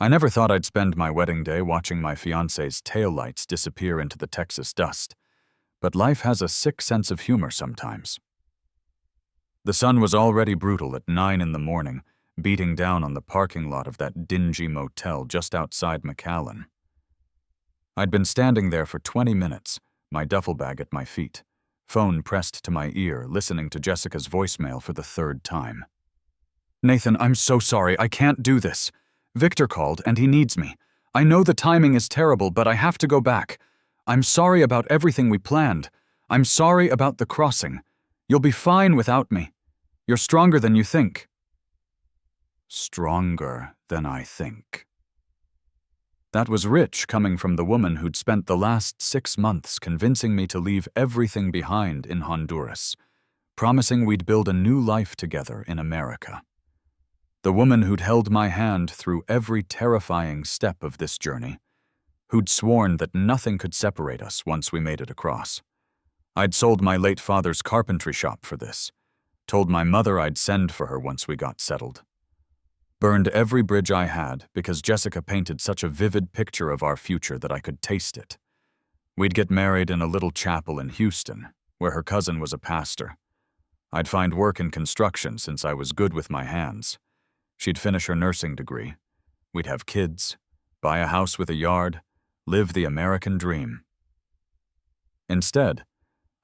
I never thought I'd spend my wedding day watching my fiancée's taillights disappear into the Texas dust, but life has a sick sense of humor sometimes. The sun was already brutal at 9 in the morning, beating down on the parking lot of that dingy motel just outside McAllen. I'd been standing there for 20 minutes, my duffel bag at my feet, phone pressed to my ear, listening to Jessica's voicemail for the third time. "Nathan, I'm so sorry. I can't do this. Victor called and he needs me. I know the timing is terrible, but I have to go back. I'm sorry about everything we planned. I'm sorry about the crossing. You'll be fine without me. You're stronger than you think." Stronger than I think. That was rich coming from the woman who'd spent the last 6 months convincing me to leave everything behind in Honduras, promising we'd build a new life together in America. The woman who'd held my hand through every terrifying step of this journey, who'd sworn that nothing could separate us once we made it across. I'd sold my late father's carpentry shop for this, told my mother I'd send for her once we got settled. Burned every bridge I had because Jessica painted such a vivid picture of our future that I could taste it. We'd get married in a little chapel in Houston, where her cousin was a pastor. I'd find work in construction since I was good with my hands. She'd finish her nursing degree. We'd have kids, buy a house with a yard, live the American dream. Instead,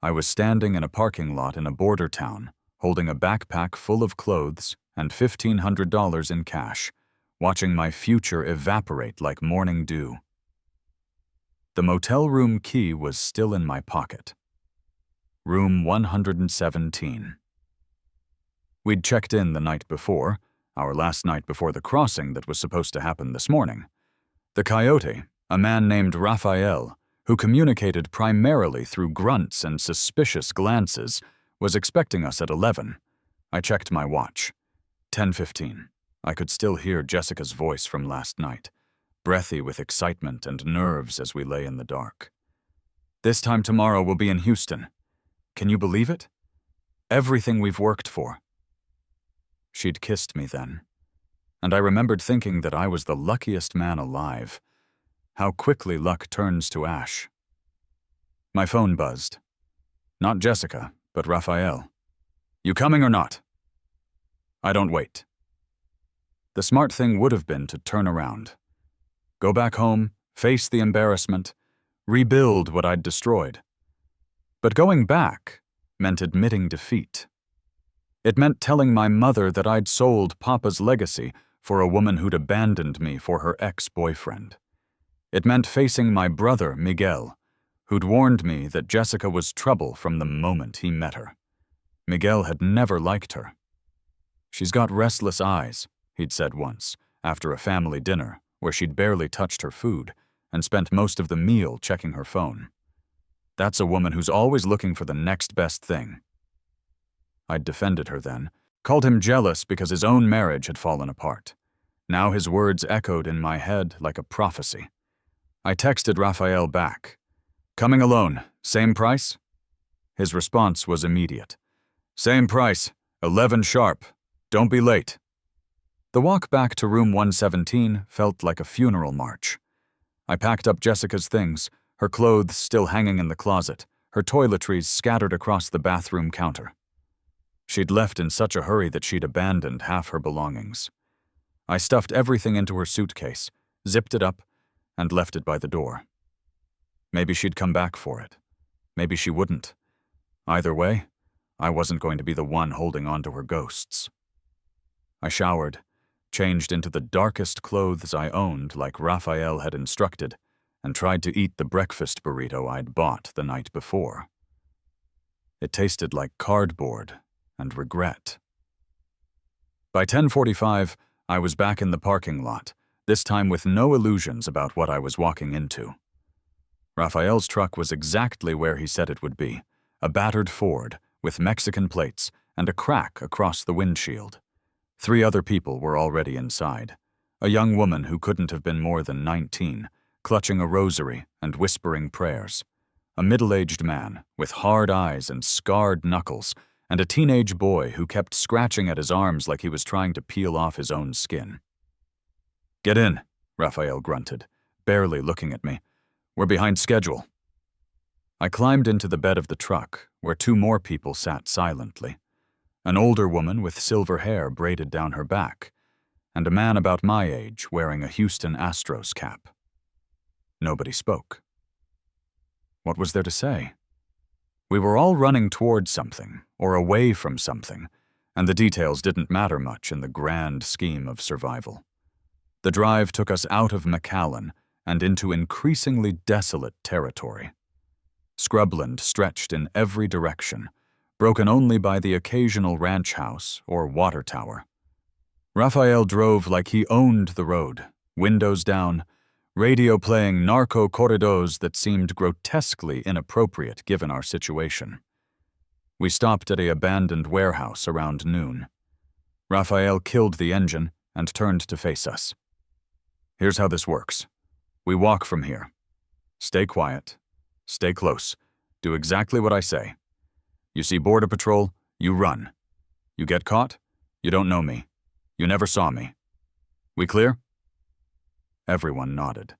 I was standing in a parking lot in a border town, holding a backpack full of clothes and $1,500 in cash, watching my future evaporate like morning dew. The motel room key was still in my pocket. Room 117. We'd checked in the night before, our last night before the crossing that was supposed to happen this morning. The coyote, a man named Raphael, who communicated primarily through grunts and suspicious glances, was expecting us at 11. I checked my watch. 10:15. I could still hear Jessica's voice from last night, breathy with excitement and nerves as we lay in the dark. "This time tomorrow we'll be in Houston. Can you believe it? Everything we've worked for." She'd kissed me then, and I remembered thinking that I was the luckiest man alive. How quickly luck turns to ash. My phone buzzed. Not Jessica, but Raphael. "You coming or not?" "I don't wait." The smart thing would have been to turn around. Go back home, face the embarrassment, rebuild what I'd destroyed. But going back meant admitting defeat. It meant telling my mother that I'd sold Papa's legacy for a woman who'd abandoned me for her ex-boyfriend. It meant facing my brother, Miguel, who'd warned me that Jessica was trouble from the moment he met her. Miguel had never liked her. "She's got restless eyes," he'd said once, after a family dinner where she'd barely touched her food and spent most of the meal checking her phone. "That's a woman who's always looking for the next best thing." I'd defended her then, called him jealous because his own marriage had fallen apart. Now his words echoed in my head like a prophecy. I texted Raphael back. "Coming alone, same price?" His response was immediate. "Same price, 11 sharp. Don't be late." The walk back to room 117 felt like a funeral march. I packed up Jessica's things, her clothes still hanging in the closet, her toiletries scattered across the bathroom counter. She'd left in such a hurry that she'd abandoned half her belongings. I stuffed everything into her suitcase, zipped it up, and left it by the door. Maybe she'd come back for it. Maybe she wouldn't. Either way, I wasn't going to be the one holding on to her ghosts. I showered, changed into the darkest clothes I owned like Raphael had instructed, and tried to eat the breakfast burrito I'd bought the night before. It tasted like cardboard and regret. By 10:45, I was back in the parking lot, this time with no illusions about what I was walking into. Raphael's truck was exactly where he said it would be, a battered Ford with Mexican plates and a crack across the windshield. 3 other people were already inside. A young woman who couldn't have been more than 19, clutching a rosary and whispering prayers. A middle-aged man with hard eyes and scarred knuckles, and a teenage boy who kept scratching at his arms like he was trying to peel off his own skin. "Get in," Raphael grunted, barely looking at me. "We're behind schedule." I climbed into the bed of the truck, where two more people sat silently. An older woman with silver hair braided down her back, and a man about my age wearing a Houston Astros cap. Nobody spoke. What was there to say? We were all running towards something, or away from something, and the details didn't matter much in the grand scheme of survival. The drive took us out of McAllen and into increasingly desolate territory. Scrubland stretched in every direction, broken only by the occasional ranch house or water tower. Raphael drove like he owned the road, windows down, radio playing narco corridos that seemed grotesquely inappropriate given our situation. We stopped at an abandoned warehouse around noon. Raphael killed the engine and turned to face us. "Here's how this works. We walk from here. Stay quiet. Stay close. Do exactly what I say. You see Border Patrol, you run. You get caught, you don't know me. You never saw me. We clear?" Everyone nodded.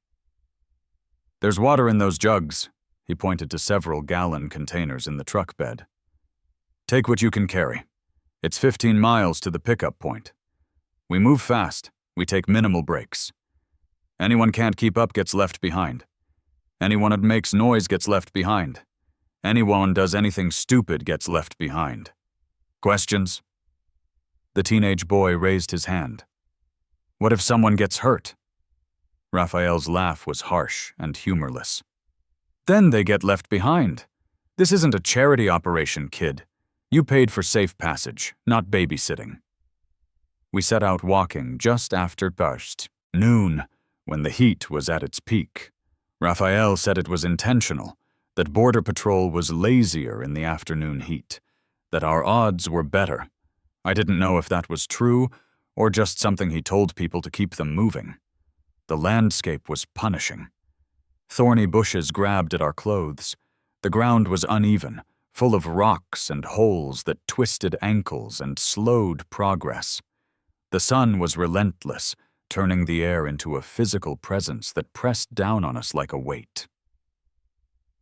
"There's water in those jugs." He pointed to several gallon containers in the truck bed. "Take what you can carry. It's 15 miles to the pickup point. We move fast. We take minimal breaks. Anyone can't keep up gets left behind. Anyone that makes noise gets left behind. Anyone does anything stupid gets left behind. Questions?" The teenage boy raised his hand. "What if someone gets hurt?" Raphael's laugh was harsh and humorless. "Then they get left behind. This isn't a charity operation, kid. You paid for safe passage, not babysitting." We set out walking just after noon, when the heat was at its peak. Raphael said it was intentional, that Border Patrol was lazier in the afternoon heat, that our odds were better. I didn't know if that was true or just something he told people to keep them moving. The landscape was punishing. Thorny bushes grabbed at our clothes. The ground was uneven, full of rocks and holes that twisted ankles and slowed progress. The sun was relentless, turning the air into a physical presence that pressed down on us like a weight.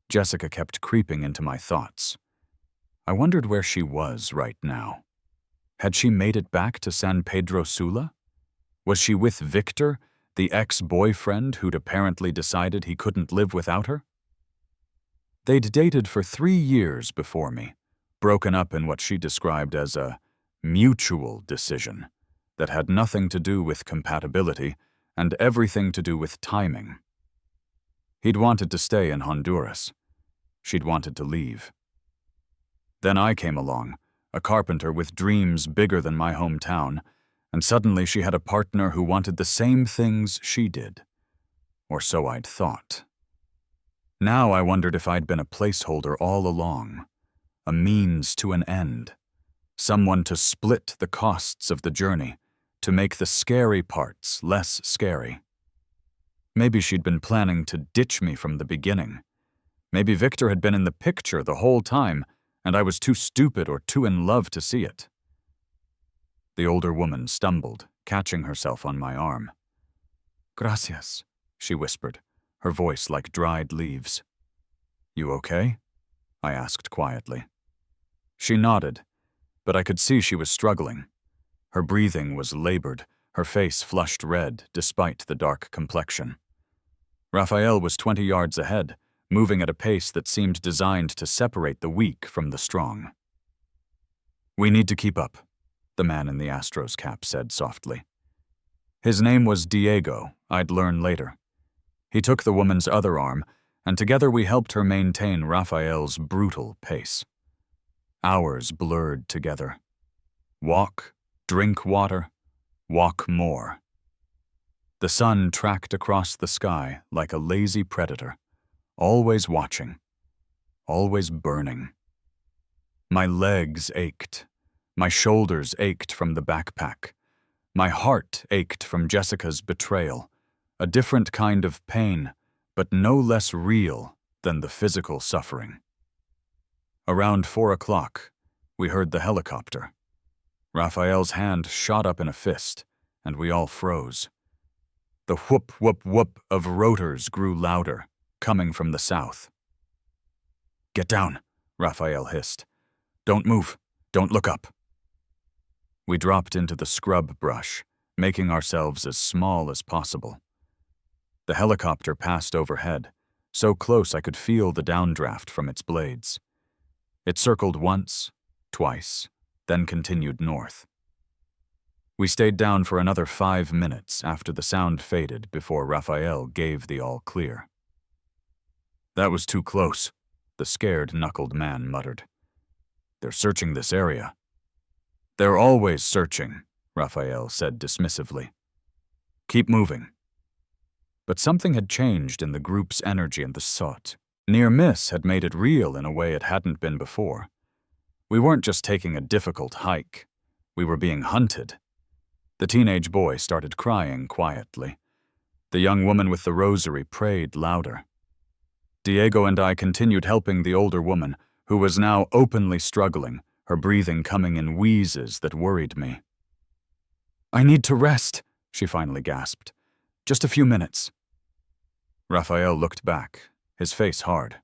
Jessica kept creeping into my thoughts. I wondered where she was right now. Had she made it back to San Pedro Sula? Was she with Victor, the ex-boyfriend who'd apparently decided he couldn't live without her? They'd dated for 3 years before me, broken up in what she described as a mutual decision that had nothing to do with compatibility and everything to do with timing. He'd wanted to stay in Honduras. She'd wanted to leave. Then I came along, a carpenter with dreams bigger than my hometown, and suddenly she had a partner who wanted the same things she did. Or so I'd thought. Now I wondered if I'd been a placeholder all along, a means to an end, someone to split the costs of the journey, to make the scary parts less scary. Maybe she'd been planning to ditch me from the beginning. Maybe Victor had been in the picture the whole time, and I was too stupid or too in love to see it. The older woman stumbled, catching herself on my arm. "Gracias," she whispered, her voice like dried leaves. "You okay?" I asked quietly. She nodded, but I could see she was struggling. Her breathing was labored, her face flushed red despite the dark complexion. Raphael was 20 yards ahead, moving at a pace that seemed designed to separate the weak from the strong. "We need to keep up," the man in the Astros cap said softly. His name was Diego, I'd learn later. He took the woman's other arm, and together we helped her maintain Raphael's brutal pace. Hours blurred together. Walk, drink water, walk more. The sun tracked across the sky like a lazy predator, always watching, always burning. My legs ached. My shoulders ached from the backpack. My heart ached from Jessica's betrayal, a different kind of pain, but no less real than the physical suffering. Around 4 o'clock, we heard the helicopter. Raphael's hand shot up in a fist, and we all froze. The whoop, whoop, whoop of rotors grew louder, coming from the south. "Get down," Raphael hissed. "Don't move. Don't look up." We dropped into the scrub brush, making ourselves as small as possible. The helicopter passed overhead, so close I could feel the downdraft from its blades. It circled once, twice, then continued north. We stayed down for another 5 minutes after the sound faded before Raphael gave the all clear. "That was too close," the scared, knuckled man muttered. "They're searching this area." "They're always searching," Raphael said dismissively. "Keep moving." But something had changed in the group's energy and the soot. Near miss had made it real in a way it hadn't been before. We weren't just taking a difficult hike. We were being hunted. The teenage boy started crying quietly. The young woman with the rosary prayed louder. Diego and I continued helping the older woman, who was now openly struggling, her breathing coming in wheezes that worried me. "I need to rest," she finally gasped. "Just a few minutes." Raphael looked back, his face hard.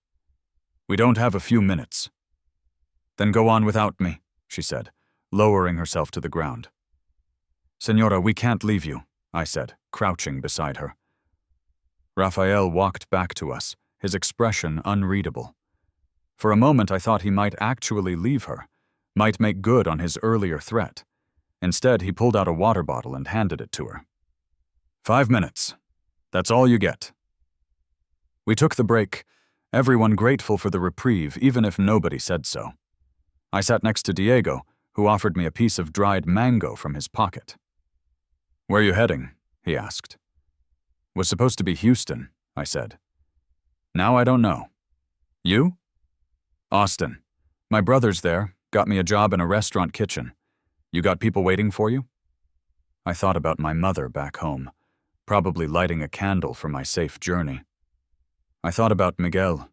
"We don't have a few minutes." "Then go on without me," she said, lowering herself to the ground. "Senora, we can't leave you," I said, crouching beside her. Raphael walked back to us, his expression unreadable. For a moment I thought he might actually leave her, might make good on his earlier threat. Instead, he pulled out a water bottle and handed it to her. 5 minutes. That's all you get." We took the break, everyone grateful for the reprieve, even if nobody said so. I sat next to Diego, who offered me a piece of dried mango from his pocket. "Where are you heading?" he asked. "Was supposed to be Houston," I said. "Now I don't know." "You?" "Austin. My brother's there, got me a job in a restaurant kitchen. You got people waiting for you?" I thought about my mother back home, probably lighting a candle for my safe journey. I thought about Miguel,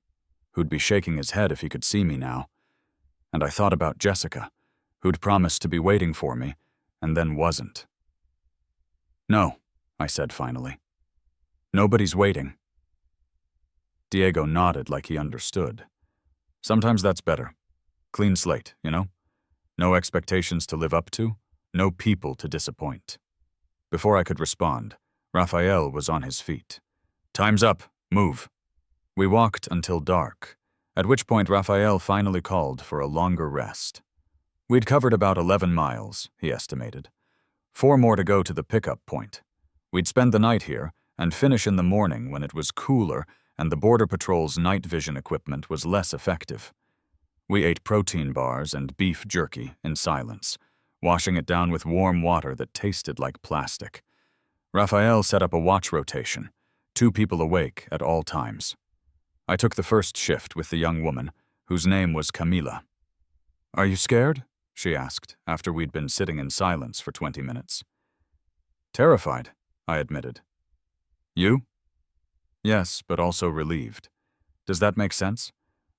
who'd be shaking his head if he could see me now. And I thought about Jessica, who'd promised to be waiting for me, and then wasn't. "No," I said finally. "Nobody's waiting." Diego nodded like he understood. Sometimes that's better. Clean slate, you know? No expectations to live up to, no people to disappoint. Before I could respond, Raphael was on his feet. "Time's up. Move." We walked until dark, at which point Raphael finally called for a longer rest. We'd covered about 11 miles, he estimated. 4 more to go to the pickup point. We'd spend the night here and finish in the morning when it was cooler and the Border Patrol's night vision equipment was less effective. We ate protein bars and beef jerky in silence, washing it down with warm water that tasted like plastic. Raphael set up a watch rotation, 2 people awake at all times. I took the first shift with the young woman, whose name was Camila. "Are you scared?" she asked, after we'd been sitting in silence for 20 minutes. "Terrified," I admitted. "You?" "Yes, but also relieved. Does that make sense?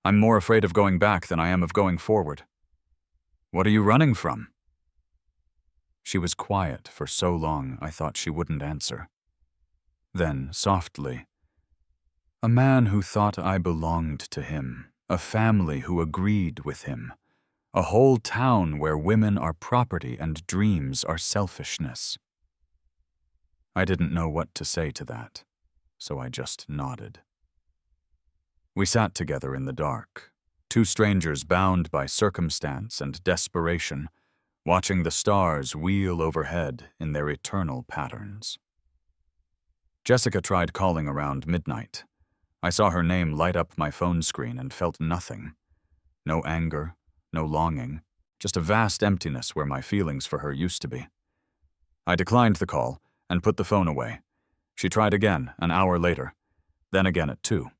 I'm more afraid of going back than I am of going forward." "What are you running from?" She was quiet for so long I thought she wouldn't answer. Then, softly, "A man who thought I belonged to him, a family who agreed with him, a whole town where women are property and dreams are selfishness." I didn't know what to say to that, so I just nodded. We sat together in the dark, 2 strangers bound by circumstance and desperation, watching the stars wheel overhead in their eternal patterns. Jessica tried calling around midnight. I saw her name light up my phone screen and felt nothing. No anger, no longing, just a vast emptiness where my feelings for her used to be. I declined the call and put the phone away. She tried again an hour later, then again at 2.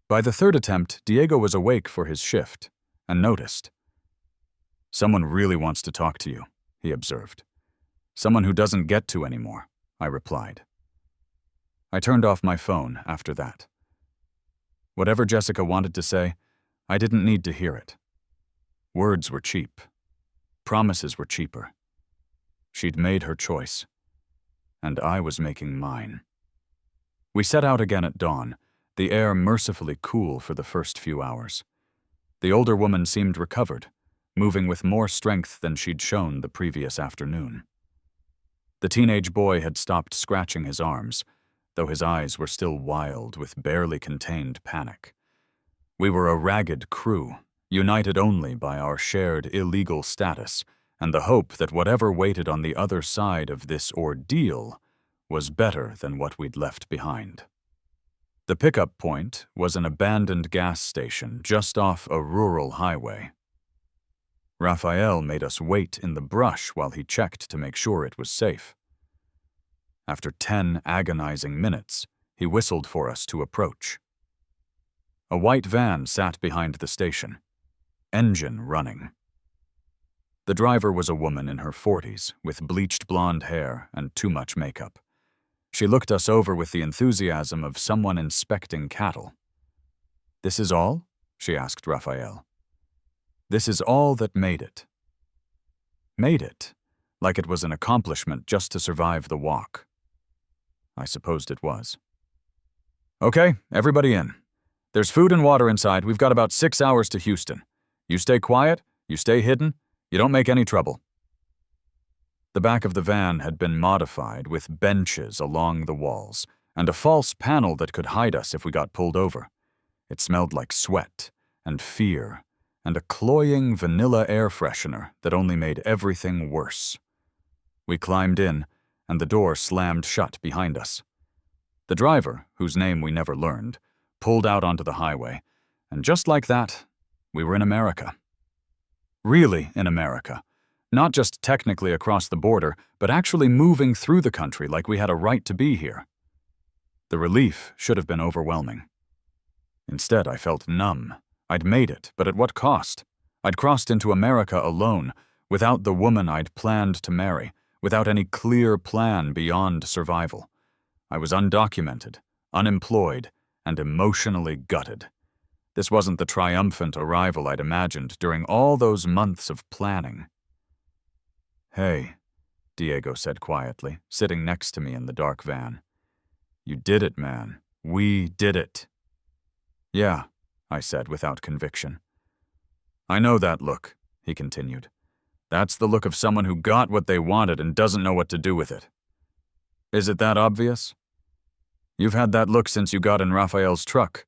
By the 3rd attempt, Diego was awake for his shift and noticed. "Someone really wants to talk to you," he observed. "Someone who doesn't get to anymore," I replied. I turned off my phone after that. Whatever Jessica wanted to say, I didn't need to hear it. Words were cheap. Promises were cheaper. She'd made her choice. and I was making mine. We set out again at dawn, the air mercifully cool for the first few hours. The older woman seemed recovered, moving with more strength than she'd shown the previous afternoon. The teenage boy had stopped scratching his arms, though his eyes were still wild with barely contained panic. We were a ragged crew, united only by our shared illegal status and the hope that whatever waited on the other side of this ordeal was better than what we'd left behind. The pickup point was an abandoned gas station just off a rural highway. Raphael made us wait in the brush while he checked to make sure it was safe. After 10 agonizing minutes, he whistled for us to approach. A white van sat behind the station, engine running. The driver was a woman in her 40s with bleached blonde hair and too much makeup. She looked us over with the enthusiasm of someone inspecting cattle. "This is all?" she asked Raphael. "This is all that made it." Made it, like it was an accomplishment just to survive the walk. I supposed it was. "Okay, everybody in. There's food and water inside. We've got about 6 hours to Houston. You stay quiet, you stay hidden, you don't make any trouble." The back of the van had been modified with benches along the walls and a false panel that could hide us if we got pulled over. It smelled like sweat and fear and a cloying vanilla air freshener that only made everything worse. We climbed in, and the door slammed shut behind us. The driver, whose name we never learned, pulled out onto the highway, and just like that, we were in America. Really in America. Not just technically across the border, but actually moving through the country like we had a right to be here. The relief should have been overwhelming. Instead, I felt numb. I'd made it, but at what cost? I'd crossed into America alone, without the woman I'd planned to marry, without any clear plan beyond survival. I was undocumented, unemployed, and emotionally gutted. This wasn't the triumphant arrival I'd imagined during all those months of planning. "Hey," Diego said quietly, sitting next to me in the dark van. "You did it, man. We did it." "Yeah," I said without conviction. "I know that look," he continued. "That's the look of someone who got what they wanted and doesn't know what to do with it. Is it that obvious? You've had that look since you got in Raphael's truck.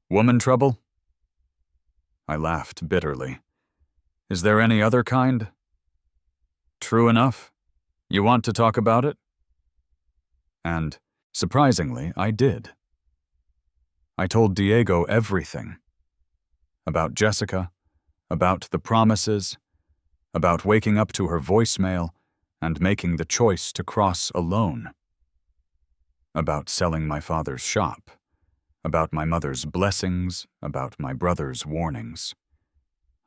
Woman trouble?" I laughed bitterly. "Is there any other kind? True enough. You want to talk about it?" And, surprisingly, I did. I told Diego everything. About Jessica, about the promises, about waking up to her voicemail and making the choice to cross alone. About selling my father's shop, about my mother's blessings, about my brother's warnings.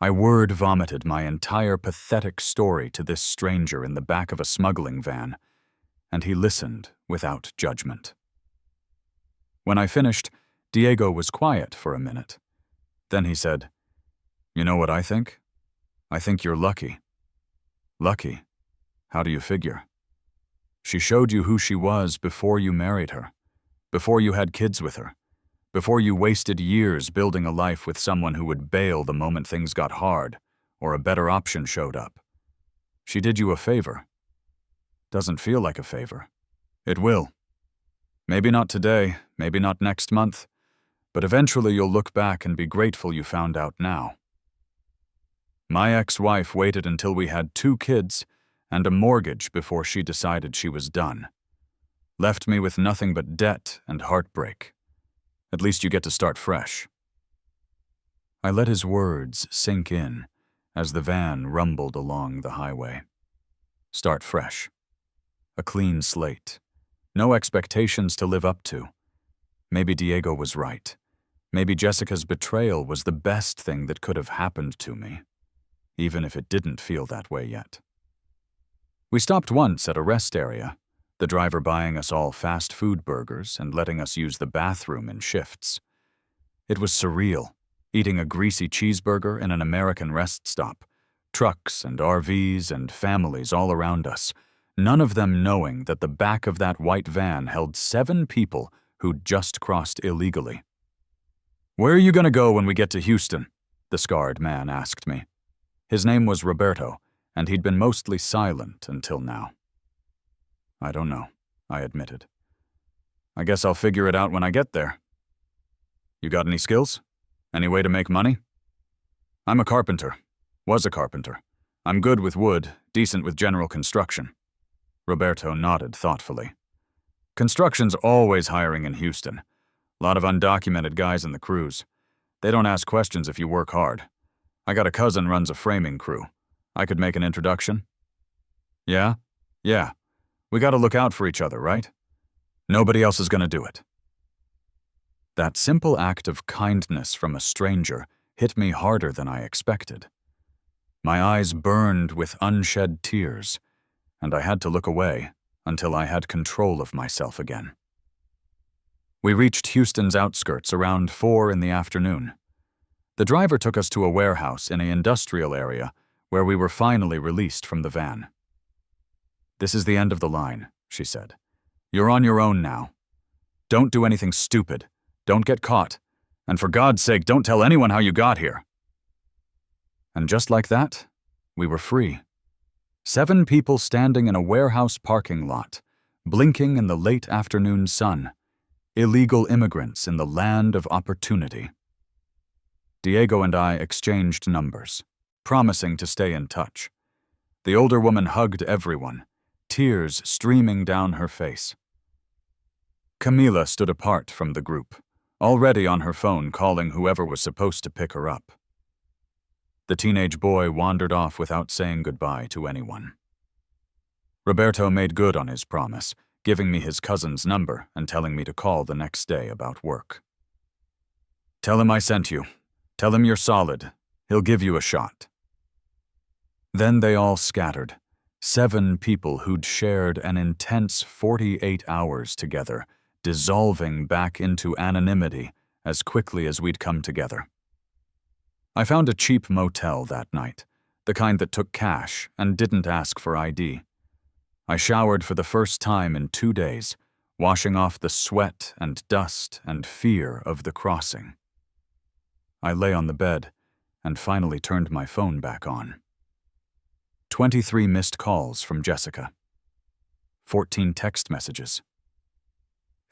I word vomited my entire pathetic story to this stranger in the back of a smuggling van, and he listened without judgment. When I finished, Diego was quiet for a minute. Then he said, "You know what I think? I think you're lucky." "Lucky? How do you figure?" "She showed you who she was before you married her, before you had kids with her, before you wasted years building a life with someone who would bail the moment things got hard or a better option showed up. She did you a favor. Doesn't feel like a favor. It will. Maybe not today, maybe not next month, but eventually you'll look back and be grateful you found out now. My ex-wife waited until we had 2 kids and a mortgage before she decided she was done. Left me with nothing but debt and heartbreak. At least you get to start fresh." I let his words sink in as the van rumbled along the highway. Start fresh. A clean slate. No expectations to live up to. Maybe Diego was right. Maybe Jessica's betrayal was the best thing that could have happened to me, even if it didn't feel that way yet. We stopped once at a rest area, the driver buying us all fast food burgers and letting us use the bathroom in shifts. It was surreal, eating a greasy cheeseburger in an American rest stop, trucks and RVs and families all around us, none of them knowing that the back of that white van held 7 people who'd just crossed illegally. "Where are you going to go when we get to Houston?" the scarred man asked me. His name was Roberto, and he'd been mostly silent until now. "I don't know," I admitted. "I guess I'll figure it out when I get there." "You got any skills? Any way to make money?" "I'm a carpenter. Was a carpenter. I'm good with wood, decent with general construction." Roberto nodded thoughtfully. "Construction's always hiring in Houston. A lot of undocumented guys in the crews. They don't ask questions if you work hard. I got a cousin runs a framing crew. I could make an introduction." "Yeah? Yeah. We gotta look out for each other, right? Nobody else is gonna do it." That simple act of kindness from a stranger hit me harder than I expected. My eyes burned with unshed tears, and I had to look away until I had control of myself again. We reached Houston's outskirts around 4 in the afternoon. The driver took us to a warehouse in an industrial area where we were finally released from the van. "This is the end of the line," she said. "You're on your own now. Don't do anything stupid. Don't get caught. And for God's sake, don't tell anyone how you got here." And just like that, we were free. 7 people standing in a warehouse parking lot, blinking in the late afternoon sun. Illegal immigrants in the land of opportunity. Diego and I exchanged numbers, promising to stay in touch. The older woman hugged everyone, tears streaming down her face. Camila stood apart from the group, already on her phone calling whoever was supposed to pick her up. The teenage boy wandered off without saying goodbye to anyone. Roberto made good on his promise, giving me his cousin's number and telling me to call the next day about work. "Tell him I sent you. Tell him you're solid. He'll give you a shot." Then they all scattered, 7 people who'd shared an intense 48 hours together, dissolving back into anonymity as quickly as we'd come together. I found a cheap motel that night, the kind that took cash and didn't ask for ID. I showered for the first time in 2 days, washing off the sweat and dust and fear of the crossing. I lay on the bed and finally turned my phone back on. 23 missed calls from Jessica. 14 text messages.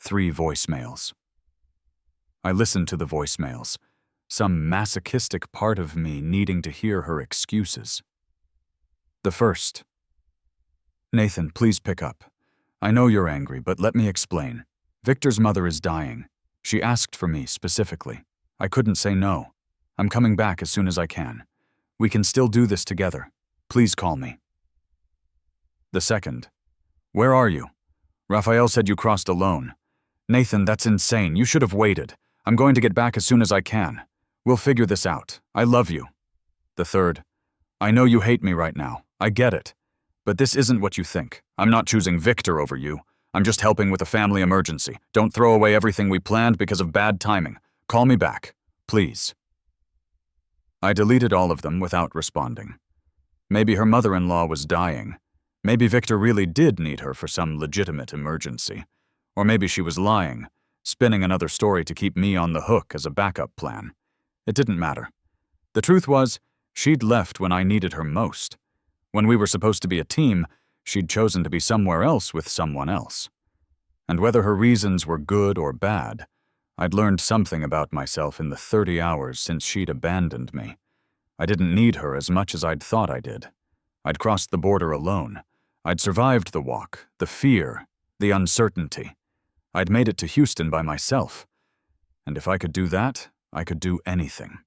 3 voicemails. I listened to the voicemails, some masochistic part of me needing to hear her excuses. The first. "Nathan, please pick up. I know you're angry, but let me explain. Victor's mother is dying. She asked for me specifically. I couldn't say no. I'm coming back as soon as I can. We can still do this together. Please call me." The second. "Where are you? Raphael said you crossed alone. Nathan, that's insane. You should have waited. I'm going to get back as soon as I can. We'll figure this out. I love you." The third. "I know you hate me right now. I get it. But this isn't what you think. I'm not choosing Victor over you. I'm just helping with a family emergency. Don't throw away everything we planned because of bad timing. Call me back. Please." I deleted all of them without responding. Maybe her mother-in-law was dying. Maybe Victor really did need her for some legitimate emergency. Or maybe she was lying, spinning another story to keep me on the hook as a backup plan. It didn't matter. The truth was, she'd left when I needed her most. When we were supposed to be a team, she'd chosen to be somewhere else with someone else. And whether her reasons were good or bad, I'd learned something about myself in the 30 hours since she'd abandoned me. I didn't need her as much as I'd thought I did. I'd crossed the border alone. I'd survived the walk, the fear, the uncertainty. I'd made it to Houston by myself. And if I could do that, I could do anything.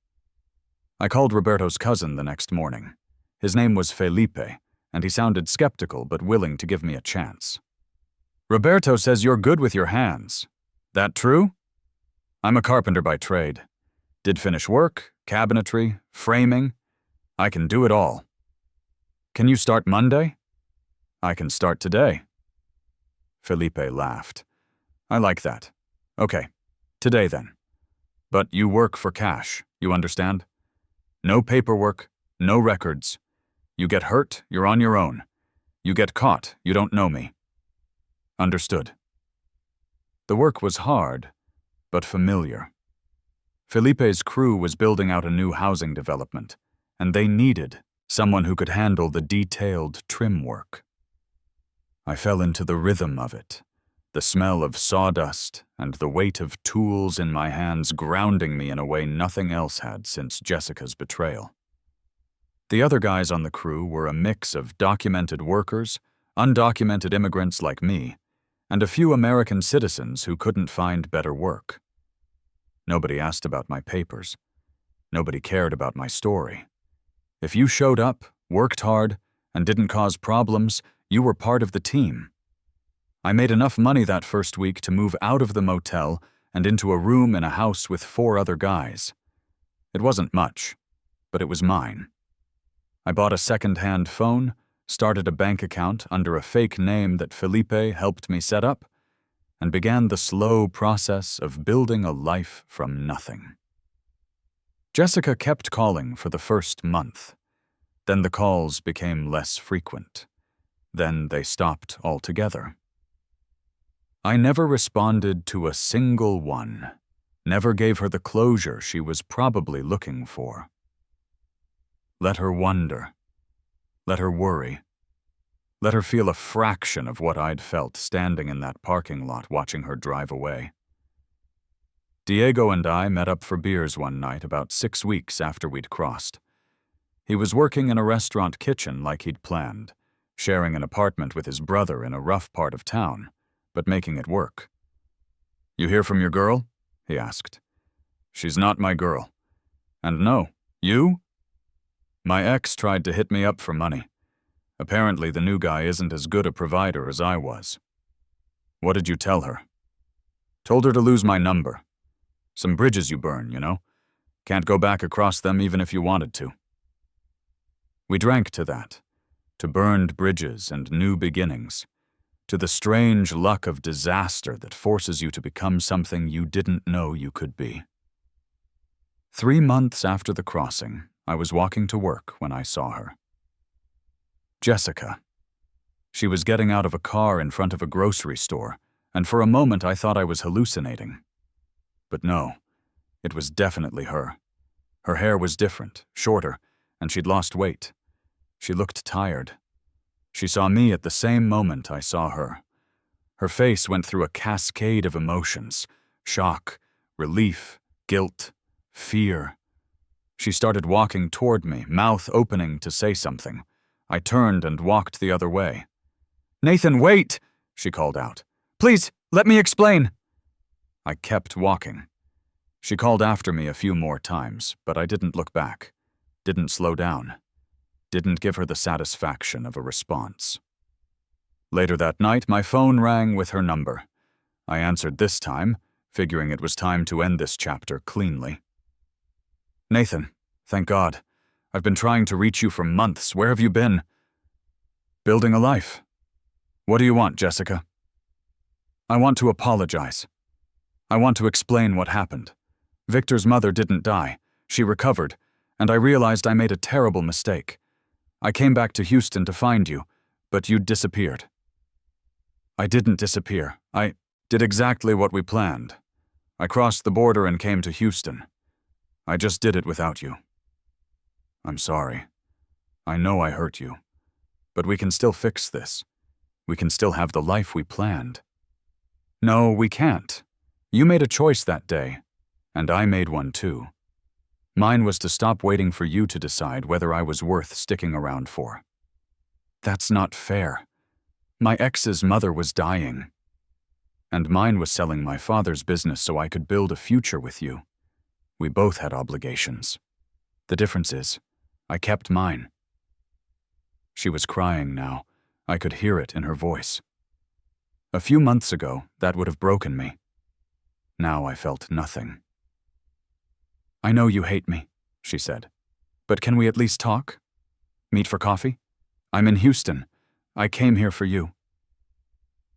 I called Roberto's cousin the next morning. His name was Felipe, and he sounded skeptical but willing to give me a chance. "Roberto says you're good with your hands. That true?" "I'm a carpenter by trade. Did finish work, cabinetry, framing. I can do it all." "Can you start Monday?" "I can start today." Felipe laughed. "I like that. Okay, today then. But you work for cash, you understand? No paperwork, no records. You get hurt, you're on your own. You get caught, you don't know me. Understood. The work was hard, but familiar. Felipe's crew was building out a new housing development, and they needed someone who could handle the detailed trim work. I fell into the rhythm of it, the smell of sawdust and the weight of tools in my hands grounding me in a way nothing else had since Jessica's betrayal. The other guys on the crew were a mix of documented workers, undocumented immigrants like me, and a few American citizens who couldn't find better work. Nobody asked about my papers. Nobody cared about my story. If you showed up, worked hard, and didn't cause problems, you were part of the team. I made enough money that first week to move out of the motel and into a room in a house with 4 other guys. It wasn't much, but it was mine. I bought a second-hand phone, started a bank account under a fake name that Felipe helped me set up, and began the slow process of building a life from nothing. Jessica kept calling for the first month. Then the calls became less frequent. Then they stopped altogether. I never responded to a single one, never gave her the closure she was probably looking for. Let her wonder. Let her worry. Let her feel a fraction of what I'd felt standing in that parking lot watching her drive away. Diego and I met up for beers one night about 6 weeks after we'd crossed. He was working in a restaurant kitchen like he'd planned, sharing an apartment with his brother in a rough part of town, but making it work. "You hear from your girl?" he asked. "She's not my girl." "And no, you?" "My ex tried to hit me up for money. Apparently the new guy isn't as good a provider as I was." "What did you tell her?" "Told her to lose my number. Some bridges you burn, you know. Can't go back across them even if you wanted to." We drank to that, to burned bridges and new beginnings, to the strange luck of disaster that forces you to become something you didn't know you could be. 3 months after the crossing, I was walking to work when I saw her. Jessica. She was getting out of a car in front of a grocery store, and for a moment I thought I was hallucinating. But no, it was definitely her. Her hair was different, shorter, and she'd lost weight. She looked tired. She saw me at the same moment I saw her. Her face went through a cascade of emotions: shock, relief, guilt, fear. She started walking toward me, mouth opening to say something. I turned and walked the other way. "Nathan, wait!" she called out. "Please, let me explain." I kept walking. She called after me a few more times, but I didn't look back, didn't slow down, didn't give her the satisfaction of a response. Later that night, my phone rang with her number. I answered this time, figuring it was time to end this chapter cleanly. "Nathan, thank God. I've been trying to reach you for months. Where have you been?" "Building a life." "What do you want, Jessica?" "I want to apologize. I want to explain what happened. Victor's mother didn't die. She recovered, and I realized I made a terrible mistake. I came back to Houston to find you, but you'd disappeared." "I didn't disappear. I did exactly what we planned. I crossed the border and came to Houston. I just did it without you. I'm sorry. I know I hurt you. But we can still fix this. We can still have the life we planned." "No, we can't. You made a choice that day, and I made one too. Mine was to stop waiting for you to decide whether I was worth sticking around for." "That's not fair. My ex's mother was dying. And mine was selling my father's business so I could build a future with you. We both had obligations. The difference is, I kept mine." She was crying now. I could hear it in her voice. A few months ago, that would have broken me. Now I felt nothing. "I know you hate me," she said. "But can we at least talk? Meet for coffee? I'm in Houston. I came here for you."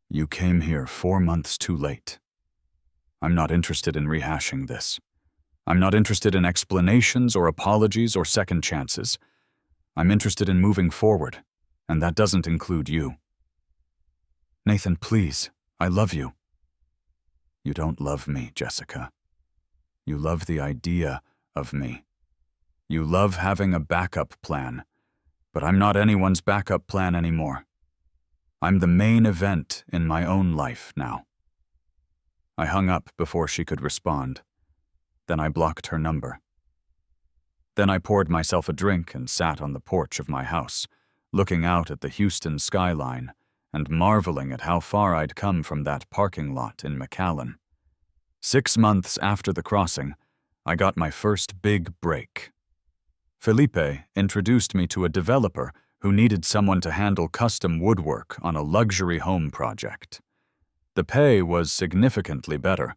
"You came here 4 months too late. I'm not interested in rehashing this. I'm not interested in explanations or apologies or second chances. I'm interested in moving forward, And that doesn't include you. Nathan, please, I love you. You don't love me, Jessica. You love the idea of me. You love having a backup plan, but I'm not anyone's backup plan anymore. I'm the main event in my own life now. I hung up before she could respond. Then I blocked her number. Then I poured myself a drink and sat on the porch of my house, looking out at the Houston skyline and marveling at how far I'd come from that parking lot in McAllen. 6 months after the crossing, I got my first big break. Felipe introduced me to a developer who needed someone to handle custom woodwork on a luxury home project. The pay was significantly better,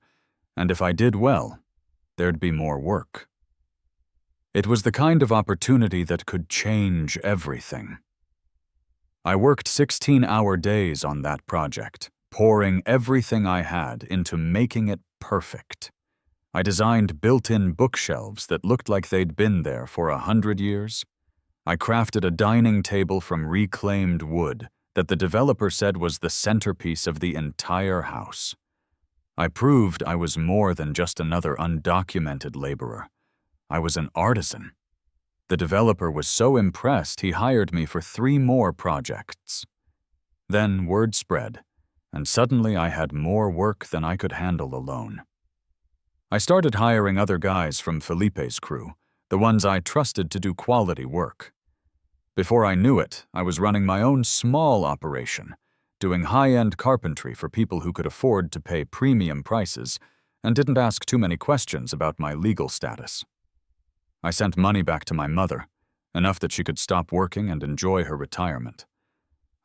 and if I did well, there'd be more work. It was the kind of opportunity that could change everything. I worked 16-hour days on that project, pouring everything I had into making it perfect. I designed built-in bookshelves that looked like they'd been there for 100 years. I crafted a dining table from reclaimed wood that the developer said was the centerpiece of the entire house. I proved I was more than just another undocumented laborer. I was an artisan. The developer was so impressed he hired me for 3 more projects. Then word spread, and suddenly I had more work than I could handle alone. I started hiring other guys from Felipe's crew, the ones I trusted to do quality work. Before I knew it, I was running my own small operation, doing high-end carpentry for people who could afford to pay premium prices and didn't ask too many questions about my legal status. I sent money back to my mother, enough that she could stop working and enjoy her retirement.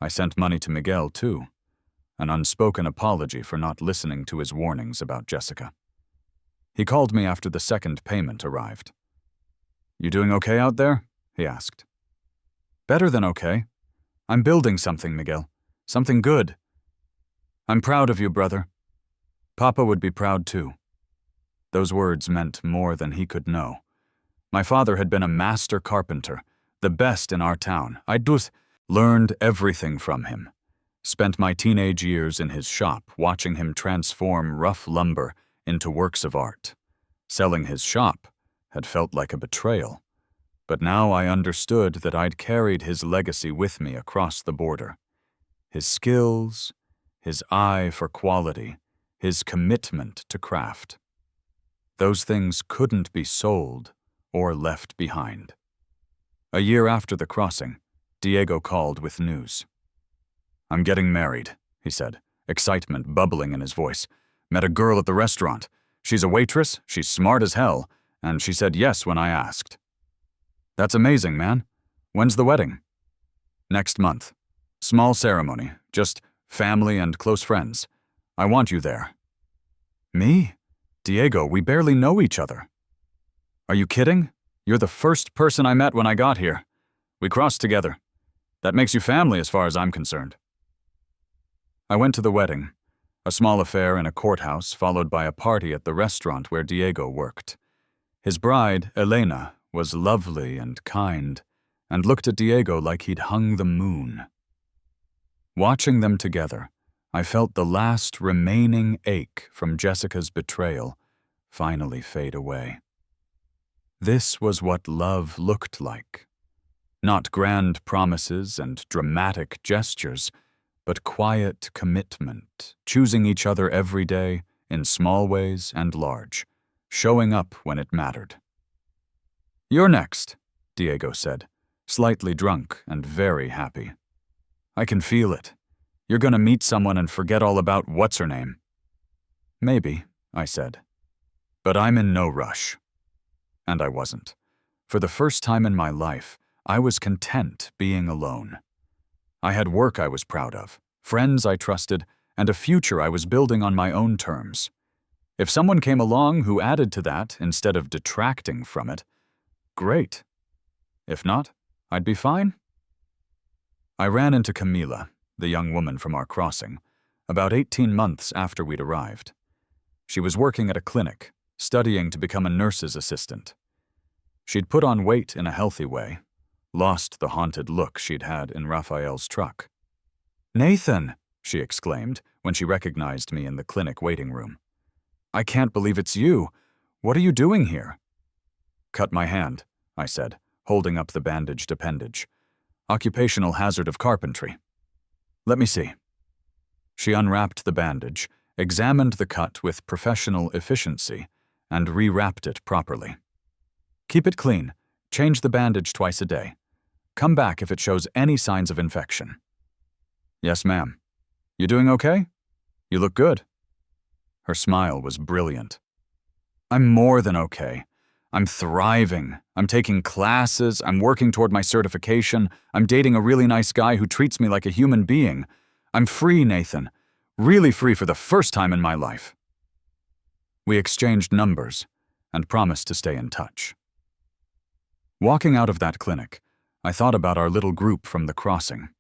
I sent money to Miguel, too, an unspoken apology for not listening to his warnings about Jessica. He called me after the second payment arrived. "You doing okay out there?" he asked. "Better than okay. I'm building something, Miguel. Something good. I'm proud of you, brother. Papa would be proud, too." Those words meant more than he could know. My father had been a master carpenter, the best in our town. I'd just learned everything from him. Spent my teenage years in his shop watching him transform rough lumber into works of art. Selling his shop had felt like a betrayal, but now I understood that I'd carried his legacy with me across the border. His skills, his eye for quality, his commitment to craft. Those things couldn't be sold or left behind. A year after the crossing, Diego called with news. "I'm getting married," he said, excitement bubbling in his voice. "Met a girl at the restaurant. She's a waitress, she's smart as hell, and she said yes when I asked." "That's amazing, man. When's the wedding?" "Next month. Small ceremony, just family and close friends. I want you there." "Me? Diego, we barely know each other." "Are you kidding? You're the first person I met when I got here. We crossed together. That makes you family as far as I'm concerned." I went to the wedding, a small affair in a courthouse followed by a party at the restaurant where Diego worked. His bride, Elena, was lovely and kind, and looked at Diego like he'd hung the moon. Watching them together, I felt the last remaining ache from Jessica's betrayal finally fade away. This was what love looked like. Not grand promises and dramatic gestures, but quiet commitment, choosing each other every day in small ways and large, showing up when it mattered. "You're next," Diego said, slightly drunk and very happy. "I can feel it. You're gonna meet someone and forget all about what's-her-name." "Maybe," I said. "But I'm in no rush." And I wasn't. For the first time in my life, I was content being alone. I had work I was proud of, friends I trusted, and a future I was building on my own terms. If someone came along who added to that instead of detracting from it, great. If not, I'd be fine. I ran into Camila, the young woman from our crossing, about 18 months after we'd arrived. She was working at a clinic, studying to become a nurse's assistant. She'd put on weight in a healthy way, lost the haunted look she'd had in Raphael's truck. "Nathan!" she exclaimed when she recognized me in the clinic waiting room. "I can't believe it's you. What are you doing here?" "Cut my hand," I said, holding up the bandaged appendage. "Occupational hazard of carpentry." "Let me see." She unwrapped the bandage, examined the cut with professional efficiency, and rewrapped it properly. "Keep it clean. Change the bandage twice a day. Come back if it shows any signs of infection." "Yes, ma'am." "You doing okay? You look good." Her smile was brilliant. "I'm more than okay. I'm thriving. I'm taking classes. I'm working toward my certification. I'm dating a really nice guy who treats me like a human being. I'm free, Nathan. Really free for the first time in my life." We exchanged numbers and promised to stay in touch. Walking out of that clinic, I thought about our little group from the crossing.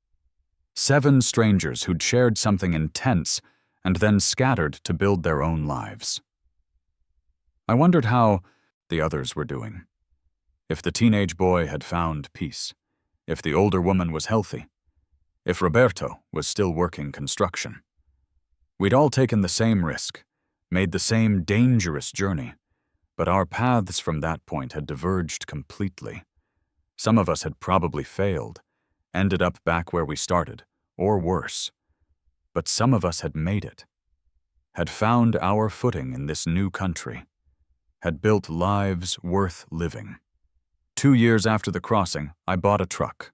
7 strangers who'd shared something intense and then scattered to build their own lives. I wondered how the others were doing. If the teenage boy had found peace, if the older woman was healthy, if Roberto was still working construction. We'd all taken the same risk, made the same dangerous journey, but our paths from that point had diverged completely. Some of us had probably failed, ended up back where we started, or worse. But some of us had made it, had found our footing in this new country, had built lives worth living. 2 years after the crossing, I bought a truck.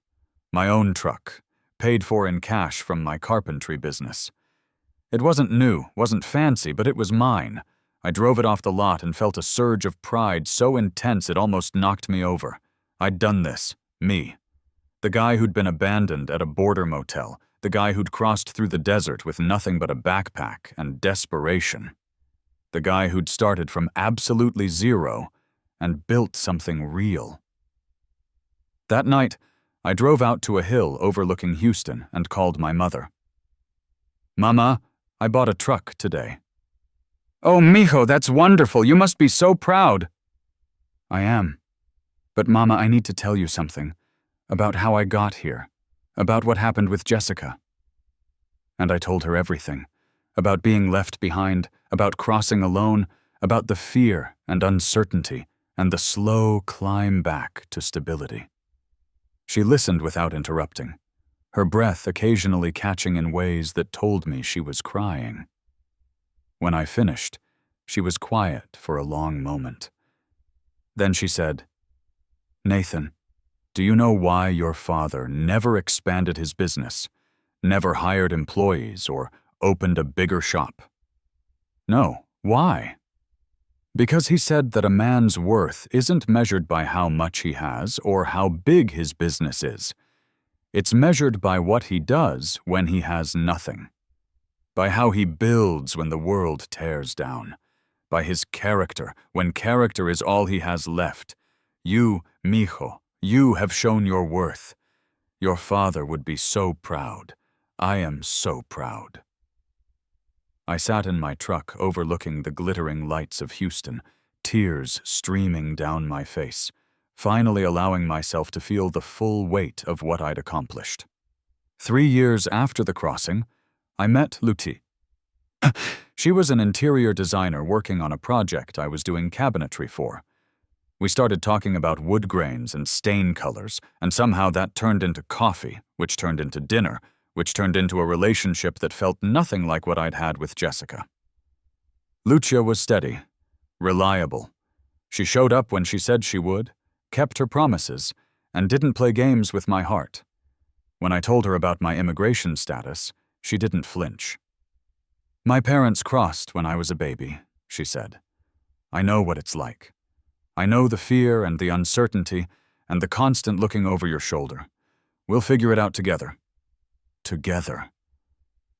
My own truck, paid for in cash from my carpentry business. It wasn't new, wasn't fancy, but it was mine. I drove it off the lot and felt a surge of pride so intense it almost knocked me over. I'd done this. Me. The guy who'd been abandoned at a border motel. The guy who'd crossed through the desert with nothing but a backpack and desperation. The guy who'd started from absolutely zero and built something real. That night, I drove out to a hill overlooking Houston and called my mother. "Mama, I bought a truck today." "Oh, mijo, that's wonderful. You must be so proud." "I am. But Mama, I need to tell you something. About how I got here. About what happened with Jessica." And I told her everything. About being left behind, about crossing alone, about the fear and uncertainty and the slow climb back to stability. She listened without interrupting, her breath occasionally catching in ways that told me she was crying. When I finished, she was quiet for a long moment. Then she said, "Nathan, do you know why your father never expanded his business, never hired employees, or opened a bigger shop?" "No, why?" "Because he said that a man's worth isn't measured by how much he has or how big his business is. It's measured by what he does when he has nothing. By how he builds when the world tears down. By his character when character is all he has left. You, mijo, you have shown your worth. Your father would be so proud. I am so proud." I sat in my truck overlooking the glittering lights of Houston, tears streaming down my face, finally allowing myself to feel the full weight of what I'd accomplished. 3 years after the crossing, I met Luti. She was an interior designer working on a project I was doing cabinetry for. We started talking about wood grains and stain colors, and somehow that turned into coffee, which turned into dinner, which turned into a relationship that felt nothing like what I'd had with Jessica. Lucia was steady, reliable. She showed up when she said she would, kept her promises, and didn't play games with my heart. When I told her about my immigration status, she didn't flinch. "My parents crossed when I was a baby," she said. "I know what it's like. I know the fear and the uncertainty and the constant looking over your shoulder. We'll figure it out together." Together.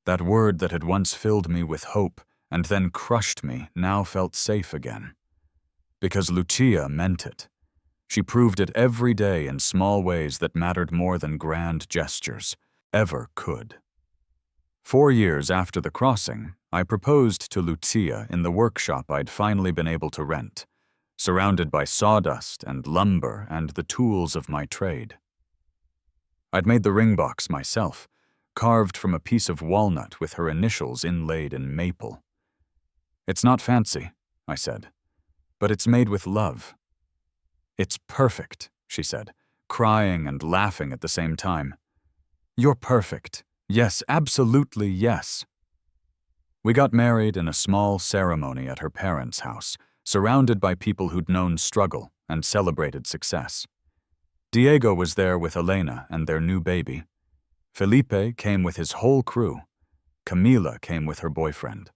That word that had once filled me with hope and then crushed me now felt safe again. Because Lucia meant it. She proved it every day in small ways that mattered more than grand gestures ever could. 4 years after the crossing, I proposed to Lucia in the workshop I'd finally been able to rent, surrounded by sawdust and lumber and the tools of my trade. I'd made the ring box myself, carved from a piece of walnut with her initials inlaid in maple. "It's not fancy," I said, "but it's made with love." "It's perfect," she said, crying and laughing at the same time. "You're perfect. Yes, absolutely yes." We got married in a small ceremony at her parents' house, surrounded by people who'd known struggle and celebrated success. Diego was there with Elena and their new baby. Felipe came with his whole crew. Camila came with her boyfriend.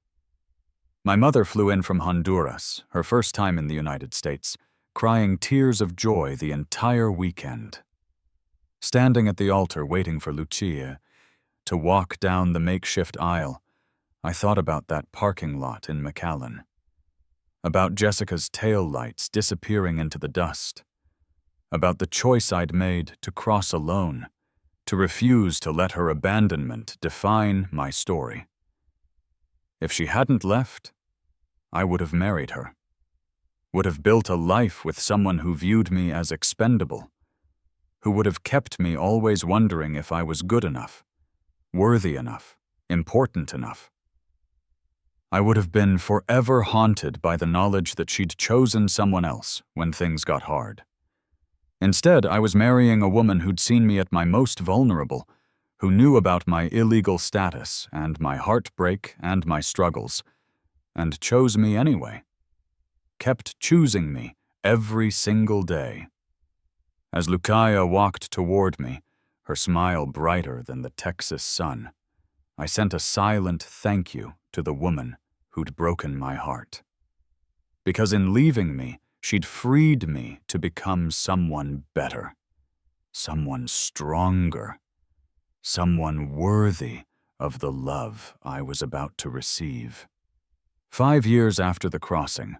My mother flew in from Honduras, her first time in the United States, crying tears of joy the entire weekend. Standing at the altar waiting for Lucia to walk down the makeshift aisle, I thought about that parking lot in McAllen, about Jessica's taillights disappearing into the dust, about the choice I'd made to cross alone, to refuse to let her abandonment define my story. If she hadn't left, I would have married her, would have built a life with someone who viewed me as expendable, who would have kept me always wondering if I was good enough, worthy enough, important enough. I would have been forever haunted by the knowledge that she'd chosen someone else when things got hard. Instead, I was marrying a woman who'd seen me at my most vulnerable, who knew about my illegal status and my heartbreak and my struggles, and chose me anyway. Kept choosing me every single day. As Lucia walked toward me, her smile brighter than the Texas sun, I sent a silent thank you to the woman who'd broken my heart. Because in leaving me, she'd freed me to become someone better, someone stronger, someone worthy of the love I was about to receive. 5 years after the crossing,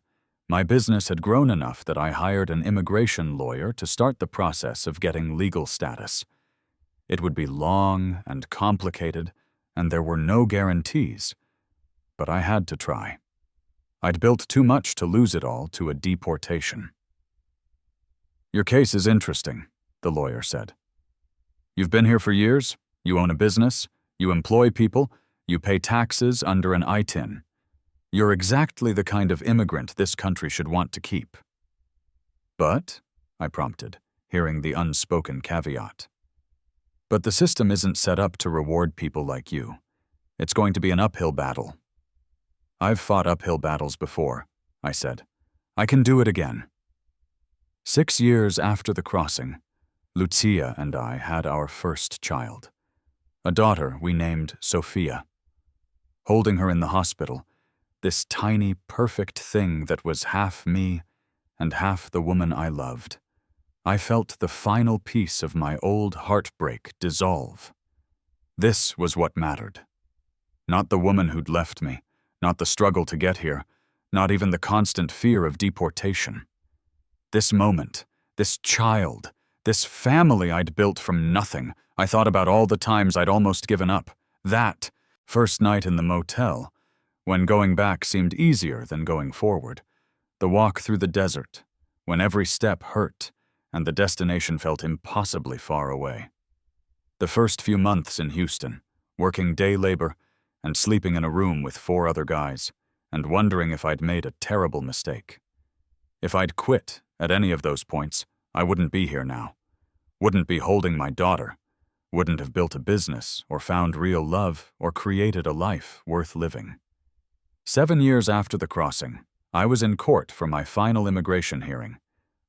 my business had grown enough that I hired an immigration lawyer to start the process of getting legal status. It would be long and complicated, and there were no guarantees, but I had to try. I'd built too much to lose it all to a deportation. "Your case is interesting," the lawyer said. "You've been here for years, you own a business, you employ people, you pay taxes under an ITIN. You're exactly the kind of immigrant this country should want to keep." "But," I prompted, hearing the unspoken caveat, "but the system isn't set up to reward people like you. It's going to be an uphill battle." "I've fought uphill battles before," I said. "I can do it again." 6 years after the crossing, Lucia and I had our first child, a daughter we named Sophia. Holding her in the hospital, this tiny, perfect thing that was half me and half the woman I loved, I felt the final piece of my old heartbreak dissolve. This was what mattered. Not the woman who'd left me, not the struggle to get here, not even the constant fear of deportation. This moment, this child, this family I'd built from nothing. I thought about all the times I'd almost given up. That first night in the motel, when going back seemed easier than going forward. The walk through the desert, when every step hurt and the destination felt impossibly far away. The first few months in Houston, working day labor and sleeping in a room with 4 other guys, and wondering if I'd made a terrible mistake. If I'd quit at any of those points, I wouldn't be here now. Wouldn't be holding my daughter. Wouldn't have built a business or found real love or created a life worth living. 7 years after the crossing, I was in court for my final immigration hearing.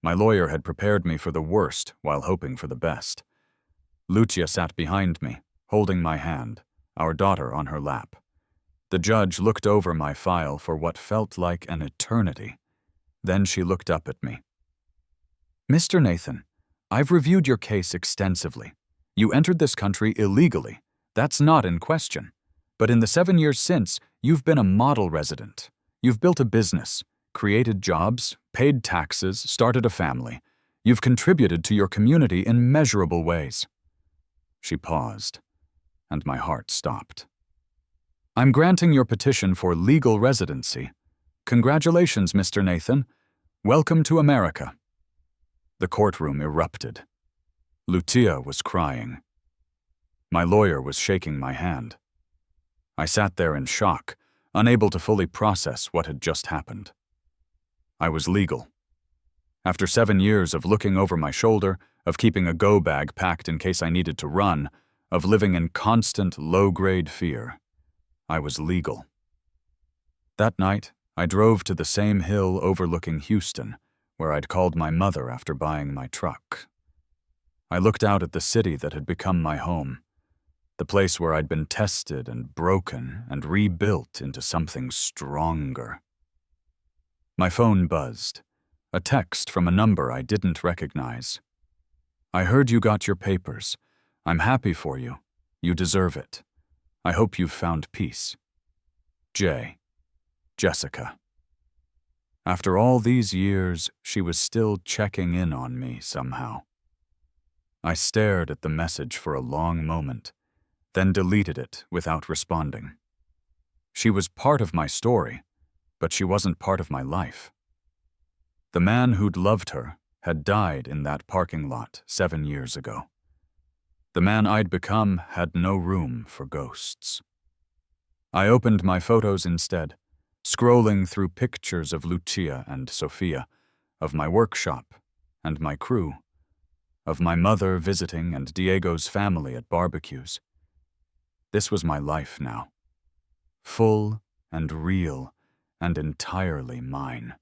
My lawyer had prepared me for the worst while hoping for the best. Lucia sat behind me, holding my hand, our daughter on her lap. The judge looked over my file for what felt like an eternity. Then she looked up at me. "Mr. Nathan, I've reviewed your case extensively. You entered this country illegally. That's not in question. But in the 7 years since, you've been a model resident. You've built a business, created jobs, paid taxes, started a family. You've contributed to your community in measurable ways." She paused, and my heart stopped. "I'm granting your petition for legal residency. Congratulations, Mr. Nathan. Welcome to America." The courtroom erupted. Lucia was crying. My lawyer was shaking my hand. I sat there in shock, unable to fully process what had just happened. I was legal. After 7 years of looking over my shoulder, of keeping a go bag packed in case I needed to run, of living in constant low-grade fear, I was legal. That night, I drove to the same hill overlooking Houston, where I'd called my mother after buying my truck. I looked out at the city that had become my home, the place where I'd been tested and broken and rebuilt into something stronger. My phone buzzed, a text from a number I didn't recognize. "I heard you got your papers. I'm happy for you. You deserve it. I hope you've found peace. Jessica." After all these years, she was still checking in on me somehow. I stared at the message for a long moment, then deleted it without responding. She was part of my story, but she wasn't part of my life. The man who'd loved her had died in that parking lot 7 years ago. The man I'd become had no room for ghosts. I opened my photos instead, scrolling through pictures of Lucia and Sophia, of my workshop and my crew, of my mother visiting and Diego's family at barbecues. This was my life now, full and real and entirely mine.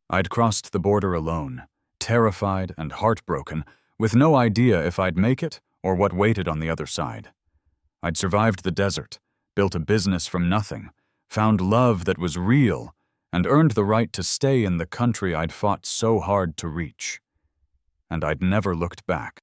I'd crossed the border alone, terrified and heartbroken, with no idea if I'd make it or what waited on the other side. I'd survived the desert, built a business from nothing, found love that was real, and earned the right to stay in the country I'd fought so hard to reach. And I'd never looked back.